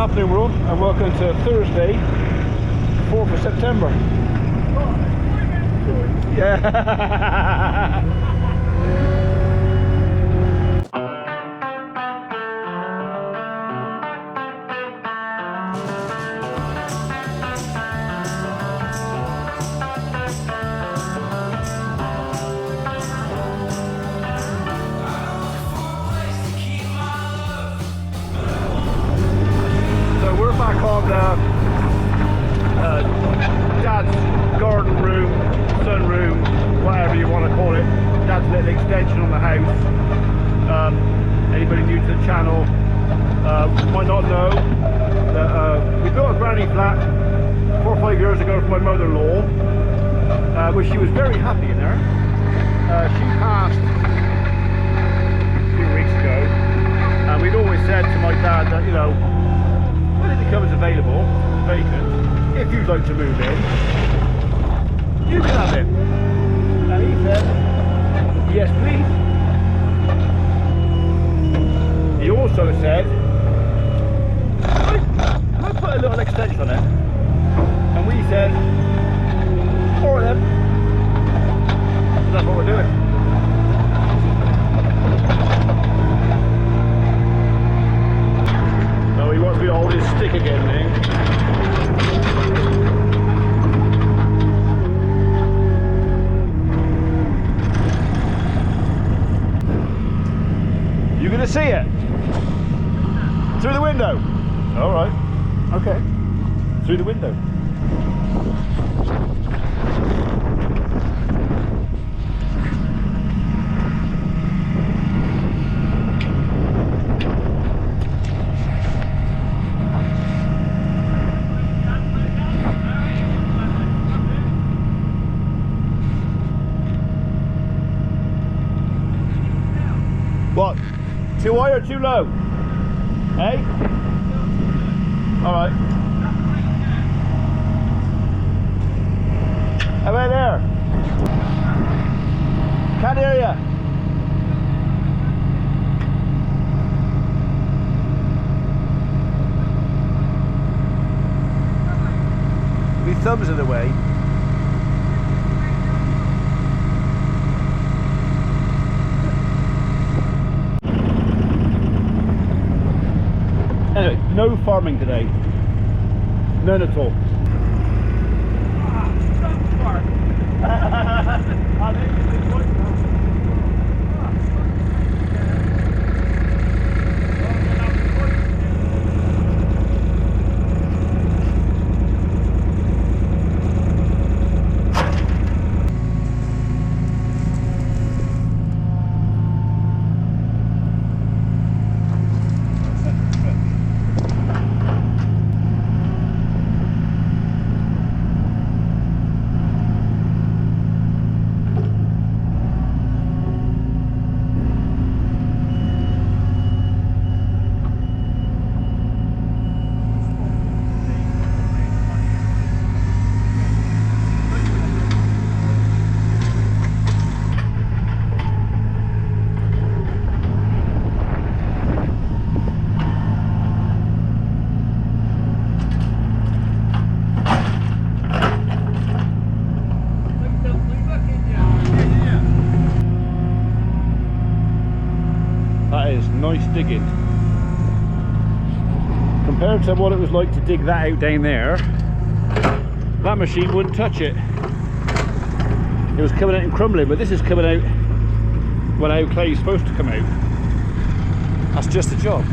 afternoon world, and welcome to Thursday, 4th of September. Yeah. Back on Dad's garden room, sunroom, whatever you want to call it. Dad's little extension on the house. Anybody new to the channel might not know that we built a granny flat 4 or 5 years ago for my mother-in-law, which she was very happy in there. She passed a few weeks ago, and we'd always said to my dad that, you know, when it becomes available, vacant, if you'd like to move in, you can have it. And he said, yes please. He also said, I put a little extension on it. And we said, alright then. So that's what we're doing. He wants me to hold his stick again now. You gonna see it? Through the window? Alright. Okay. Through the window. What? Too high or too low? Hey? Alright. How about there? Can't hear ya. My thumbs in the way. Anyway, no farming today. None at all. Nice digging. Compared to what it was like to dig that out down there, that machine wouldn't touch it. It was coming out and crumbling, but this is coming out when how clay is supposed to come out. That's just the job.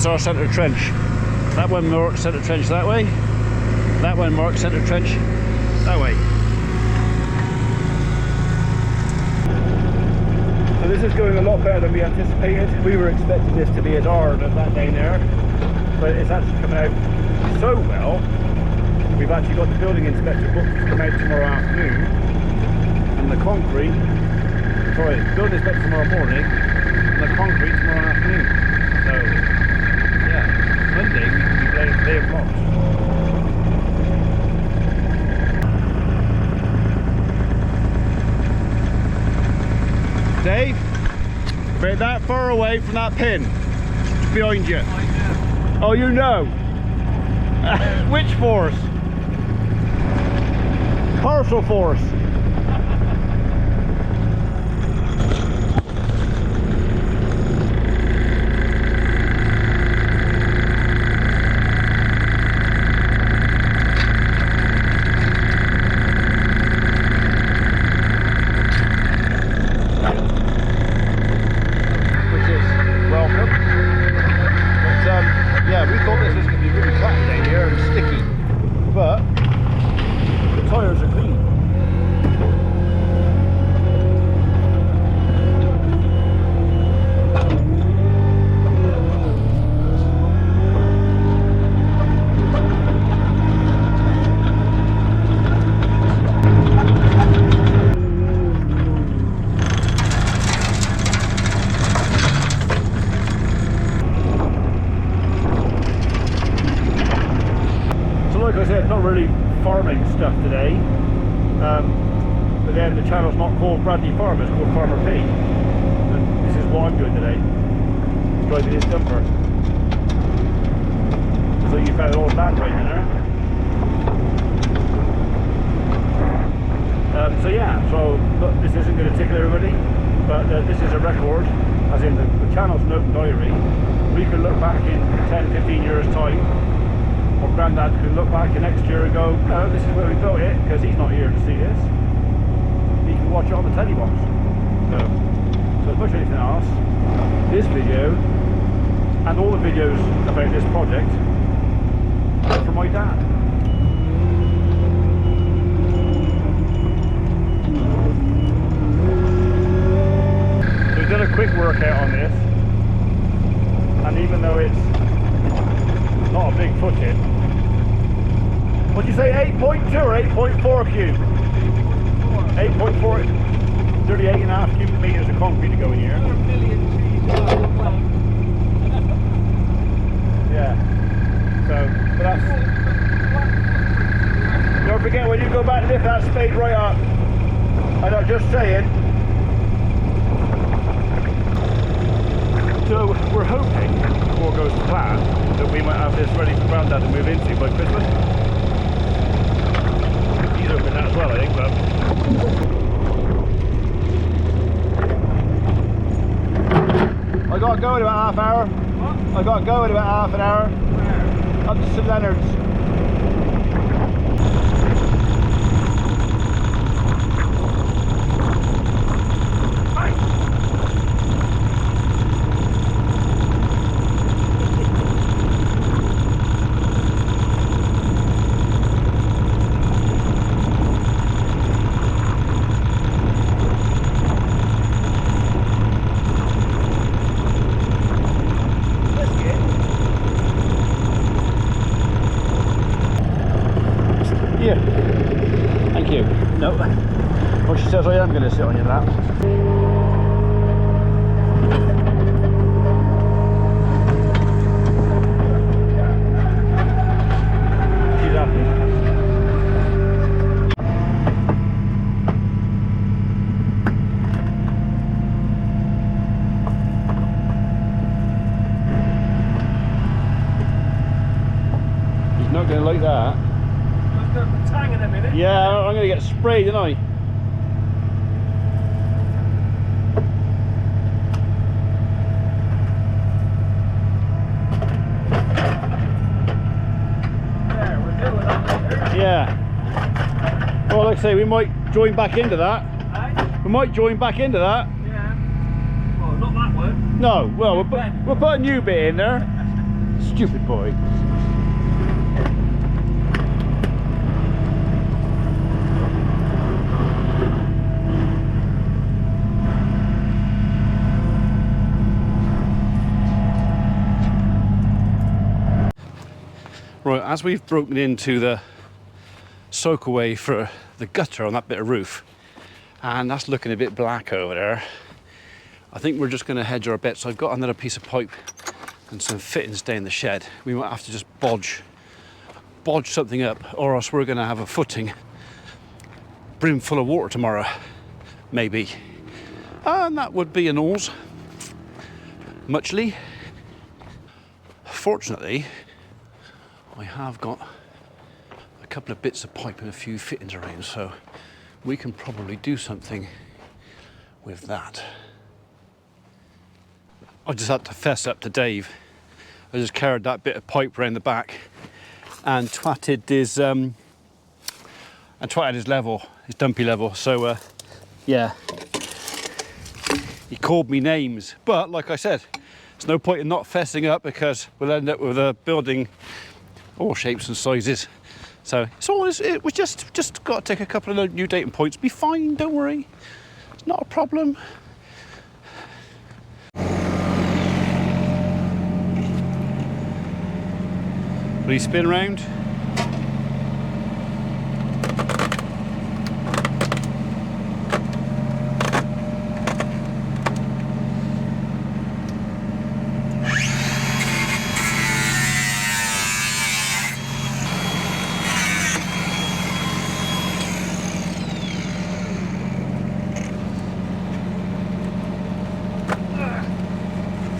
That's our centre trench. That one marks centre trench that way. That one marks centre trench that way. So this is going a lot better than we anticipated. We were expecting this to be as hard as that down there, but it's actually coming out so well. We've actually got the building inspector booked to come out tomorrow afternoon, and the concrete, sorry, building inspector tomorrow morning, and the concrete tomorrow afternoon. So, yeah, Monday we can be laying blocks. Dave, about that far away from that pin, behind you. Oh, you know. Which force? Partial force. Farming stuff today, but then the channel's not called Bradley Farm, it's called Farmer P, and this is what I'm doing today, driving this dumper. So you found an old land right in there. So yeah, so look, this isn't going to tickle everybody, but this is a record, as in the channel's an open diary. We can look back in 10-15 years time, or Grandad can look back next year and go, oh, this is where we built it, because he's not here to see this. He can watch it on the telly box. So as much as anything else, this video and all the videos about this project are from my dad. So we've done a quick workout on this, and even though it's not a big footing. What'd you say, 8.2 or 8.4 cube? 8.4, 38.5 cubic metres of concrete to go in here. Yeah. So, but that's... Don't forget when you go back, lift that spade right up. I'm just saying. So we're hoping, if all goes to plan, that we might have this ready for Grandad to move into by Christmas. He's hoping that as well, I think, but... I got to go in about half hour. What? I got to go in about half an hour. Where? Up to St Leonard's. Thank you. No. Well, she says I am going to sit on your lap. She's happy. He's not going to like that. Tang in a minute. Yeah, I'm going to get sprayed, aren't I? There, we're doing that. Yeah. Well, like I say, we might join back into that. Hey? We might join back into that. Yeah. Well, not that one. No, well, we'll put a new bit in there. stupid boy. Right, as we've broken into the soakaway for the gutter on that bit of roof, and that's looking a bit black over there, I think we're just going to hedge our bets. So I've got another piece of pipe and some fittings stay in the shed. We might have to just bodge something up, or else we're going to have a footing brim full of water tomorrow, maybe. And that would be an alls, muchly. Fortunately, I have got a couple of bits of pipe and a few fittings around, so we can probably do something with that. I just had to fess up to Dave. I just carried that bit of pipe around the back and twatted his level, his dumpy level. So yeah, he called me names, but like I said, there's no point in not fessing up because we'll end up with a building all shapes and sizes. So it's always, we just got to take a couple of new dating points. Be fine, don't worry. It's not a problem. Will you spin round?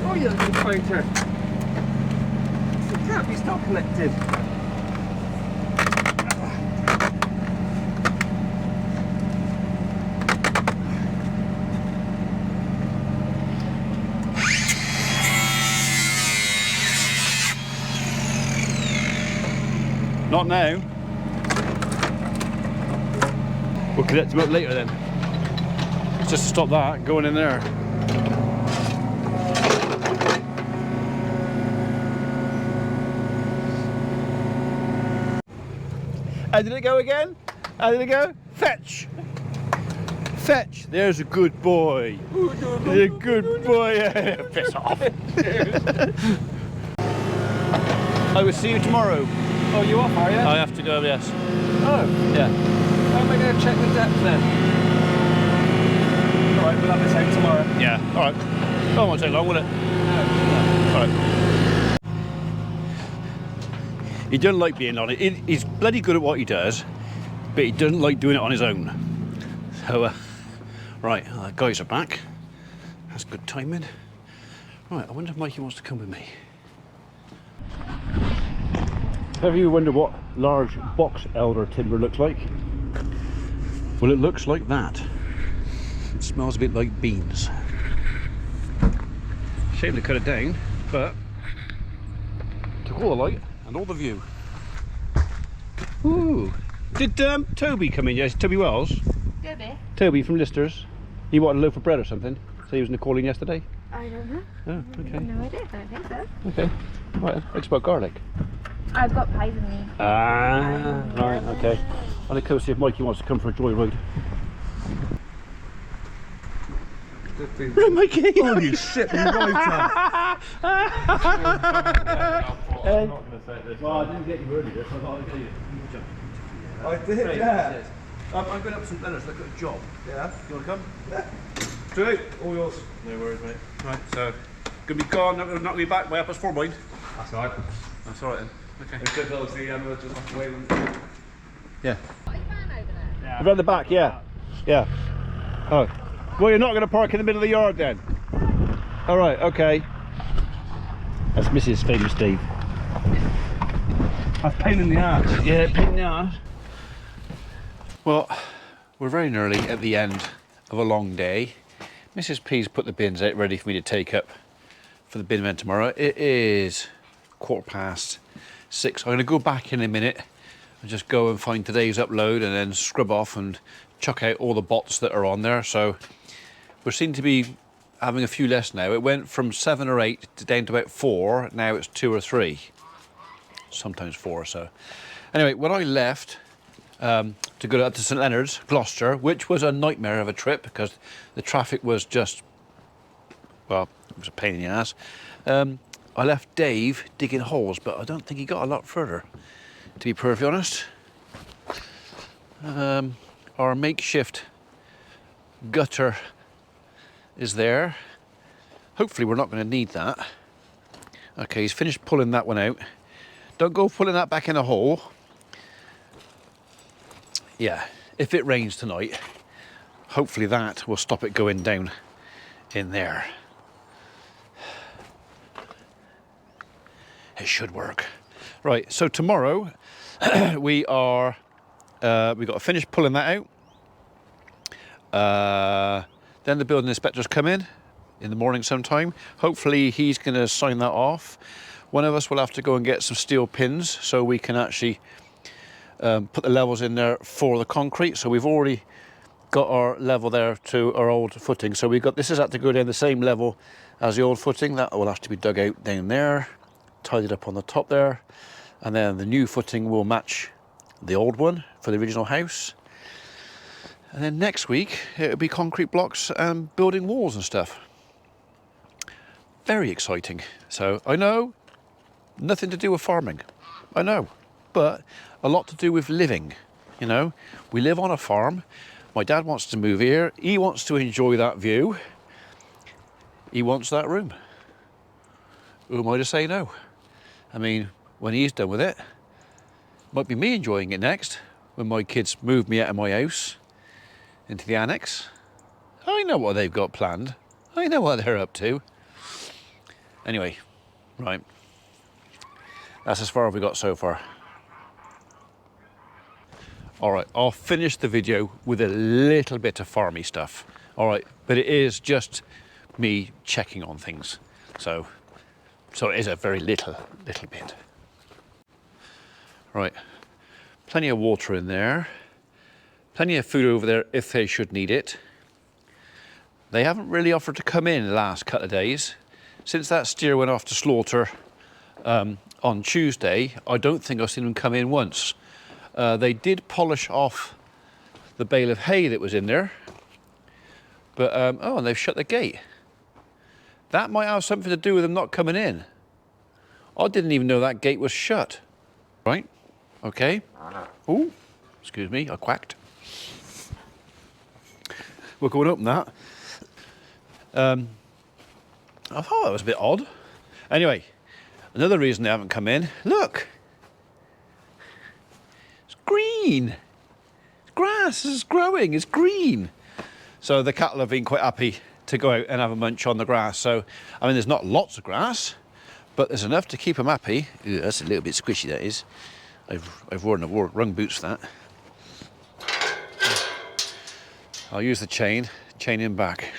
Oh, you little pointer. You can't be still collected. Not now. We'll connect them up later then. Just to stop that going in there. How did it go again? How did it go? Fetch! Fetch! There's a good boy. You're a good boy. Piss off. I will see you tomorrow. Oh, you off, are you? I have to go, yes. Oh, Yeah. how am I going to check the depth then? Alright, we'll have this out tomorrow. Yeah, alright. That won't take long, will it? No. Alright. He doesn't like being on it. He's bloody good at what he does, but he doesn't like doing it on his own. So, right, guys are back. That's good timing. Right, I wonder if Mikey wants to come with me. Have you wondered what large box elder timber looks like? Well, it looks like that. It smells a bit like beans. Shame to cut it down, but took all the light and all the view. Ooh. Did Toby come in? Yes, Toby Wells? Toby? Toby from Lister's. He wanted a loaf of bread or something. So he was in the calling yesterday? I don't know. Oh, okay. No idea, I don't think so. Okay. Right, it's about garlic. I've got pies in me. Ah, right, okay. I'm going to go see if Mikey wants to come for a joyride. Right, Mikey! Oh, you shit me right off. Well, I didn't get you earlier, so I thought I'd get you. I did, yeah. I'm going up some letters, look at a job. Yeah. You want to come? Yeah. Straight, all yours. No worries, mate. Right, so, gonna be gone, not gonna be back by 4:30. That's alright. That's alright then. Okay. It's just obviously we'll just have to wait when... Yeah. Yeah. Around the back, yeah. Yeah. Oh. Well, you're not going to park in the middle of the yard then? Alright, okay. That's Mrs. Famous Steve. That's pain in the ass. Yeah, pain in the ass. Well, we're very nearly at the end of a long day. Mrs. P's put the bins out ready for me to take up for the bin event tomorrow. It is 6:15. I'm going to go back in a minute and just go and find today's upload and then scrub off and chuck out all the bots that are on there. So we seem to be having a few less now. It went from 7 or 8 to down to about 4. Now it's 2 or 3, sometimes 4 or so. Anyway, when I left to go up to St Leonard's, Gloucester, which was a nightmare of a trip because the traffic was just, well, it was a pain in the ass. I left Dave digging holes, but I don't think he got a lot further, to be perfectly honest. Our makeshift gutter is there. Hopefully we're not going to need that. Okay, he's finished pulling that one out. Don't go pulling that back in a hole. Yeah, if it rains tonight, hopefully that will stop it going down in there. It should work. Right, so tomorrow we got to finish pulling that out. Then the building inspectors come in the morning sometime. Hopefully he's going to sign that off. One of us will have to go and get some steel pins so we can actually put the levels in there for the concrete. So we've already got our level there to our old footing. So this has had to go down the same level as the old footing. That will have to be dug out down there, tidied up on the top there, and then the new footing will match the old one for the original house. And then next week it'll be concrete blocks and building walls and stuff. Very exciting. So I know nothing to do with farming, I know, but a lot to do with living. You know, we live on a farm. My dad wants to move here. He wants to enjoy that view. He wants that room. Who am I to say no? I mean, when he's done with it, might be me enjoying it next when my kids move me out of my house into the annex. I know what they've got planned. I know what they're up to. Anyway, right. That's as far as we got so far. All right, I'll finish the video with a little bit of farmy stuff. All right, but it is just me checking on things. So it is a very little bit. Right, plenty of water in there. Plenty of food over there if they should need it. They haven't really offered to come in the last couple of days. Since that steer went off to slaughter on Tuesday, I don't think I've seen them come in once. They did polish off the bale of hay that was in there. But, oh, and they've shut the gate. That might have something to do with them not coming in. I didn't even know that gate was shut. Right, okay. Oh, excuse me, I quacked. We'll go and open that. I thought that was a bit odd. Anyway, another reason they haven't come in, look. It's green. Grass is growing, it's green. So the cattle have been quite happy to go out and have a munch on the grass. So, I mean, there's not lots of grass, but there's enough to keep them happy. Ew, that's a little bit squishy, that is. I've worn rung boots for that. I'll use the chain him back.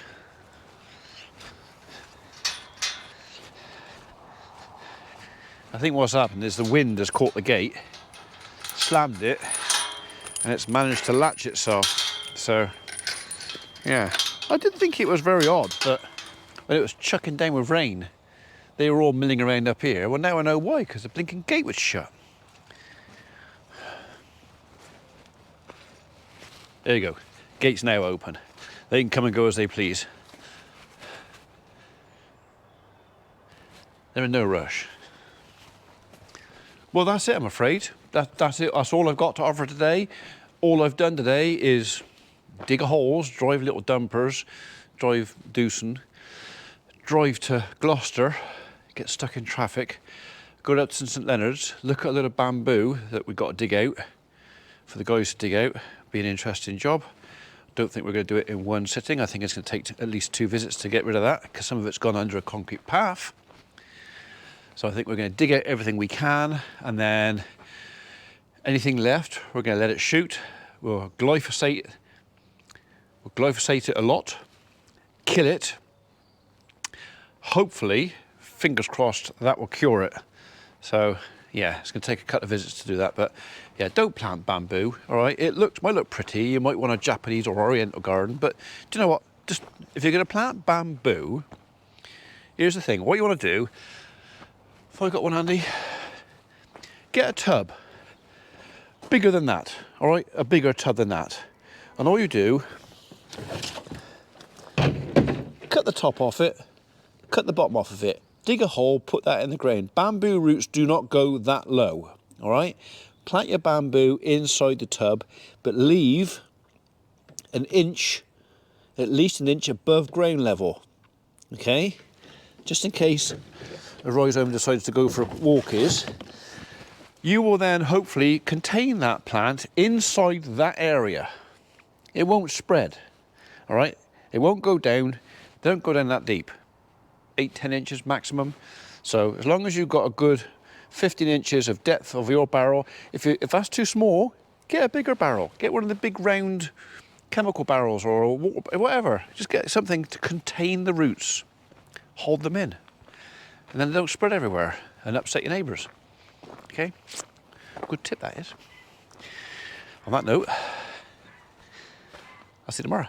I think what's happened is the wind has caught the gate, slammed it, and it's managed to latch itself. So, yeah. I didn't think it was very odd, but when it was chucking down with rain, they were all milling around up here. Well, now I know why, because the blinking gate was shut. There you go. Gate's now open. They can come and go as they please. They're in no rush. Well, that's it, I'm afraid. That's it. That's all I've got to offer today. All I've done today is dig holes, drive little dumpers, drive Dewson, drive to Gloucester, get stuck in traffic, go up to St Leonard's, look at a little bamboo that we've got to dig out for the guys to dig out. Be an interesting job. Don't think we're going to do it in one sitting. I think it's going to take at least 2 visits to get rid of that because some of it's gone under a concrete path. So I think we're going to dig out everything we can, and then anything left, we're going to let it shoot. We'll glyphosate it a lot, kill it. Hopefully, fingers crossed, that will cure it. So yeah, it's going to take a couple of visits to do that, but yeah, don't plant bamboo, all right? It might look pretty. You might want a Japanese or Oriental garden, but do you know what? just if you're going to plant bamboo, here's the thing. What you want to do, if I got one handy, get a tub bigger than that, all right? A bigger tub than that. And all you do, cut the top off it, cut the bottom off of it, dig a hole, put that in the ground. Bamboo roots do not go that low, all right? Plant your bamboo inside the tub, but leave an inch, at least an inch above ground level, okay? Just in case a rhizome decides to go for walkies. You will then hopefully contain that plant inside that area. It won't spread, all right? It won't go down, don't go down that deep. 8-10 inches maximum. So as long as you've got a good 15 inches of depth of your barrel, if that's too small, get a bigger barrel. Get one of the big round chemical barrels or whatever. Just get something to contain the roots, hold them in, and then they don't spread everywhere and upset your neighbours. Okay, good tip that is. On that note, I'll see you tomorrow.